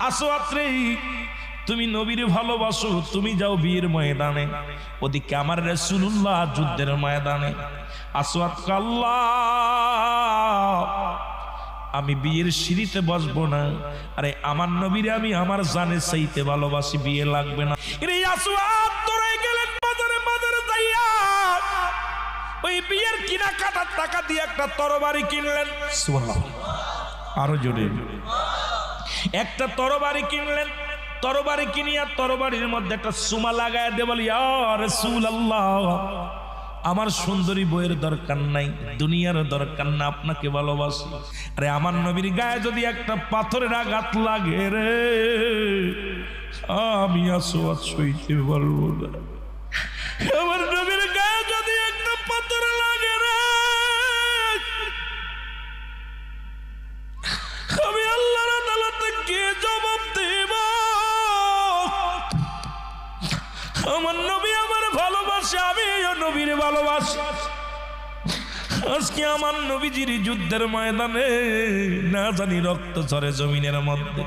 আসওয়াদ রে, তুমি নবীর ভালোবাসো, তুমি যাও বিয়ের ময়দানে, ওদিকে আমার রাসূলুল্লাহ যুদ্ধের ময়দানে। আসওয়াদ আল্লাহ, আমি বিয়ের সিঁড়িতে বসবো না, আরে আমার নবীরে আমি আমার জানে চাইতে ভালোবাসি, বিয়ে লাগবে না। রে আসওয়াদ দৌড়ে গেলেন বাজারে, বাজারে যাইয়া ওই বিয়ের কিনা কাটার টাকা দিয়ে একটা তরবারি কিনলেন। সুবহানাল্লাহ, আরো জোরে। একটা তরবারি কিনলেন, তরবারি কিনিয়া তরবারির মধ্যে একটা সুমা লাগায় দিয়ে বলি, ইয়া রাসূলুল্লাহ, আমার সুন্দরী বইয়ের দরকার নাই, দুনিয়ার দরকার না, আপনাকে ভালোবাসি। আরে আমার নবীর গায়ে যদি একটা পাথরের আঘাত লাগে রে, আমি আসওয়াদ সইতে পারবো না। আমার নবীর গায়ে যদি একটা পাথর লাগে রে, আমি আল্লাহর আদালতে গিয়ে জবাব দেব। আমার নবী আমার ভালোবাসে, আমিও নবীর ভালোবাসি। আজকে আমার নবীজির যুদ্ধের ময়দানে না জানি রক্ত ঝরে জমিনের মধ্যে।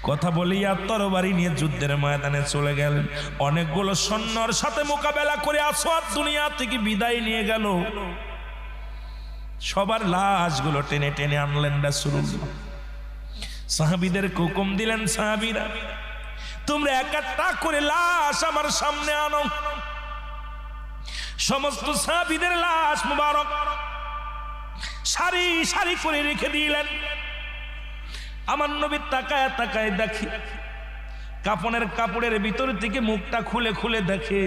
কথা বলিয়া তরবারি নিয়ে যুদ্ধের ময়দানে চলে গেলেন। অনেকগুলো সৈন্যর সাথে মোকাবেলা করে আসওয়াদ দুনিয়া থেকে বিদায় নিয়ে গেল। সবার লাশগুলো টেনে টেনে আনলেন রাসূলুল্লাহ। সাহাবীদেরকে হুকুম দিলেন, সাহাবীরা তোমরা এক একটা করে লাশ আমার সামনে আনো। সমস্ত সাহাবীদের লাশ মুবারক সারি সারি করে রেখে দিলেন। আমার নবী তাকায় তাকায় দেখে, কাপড়ের ভিতর থেকে মুখটা খুলে খুলে দেখে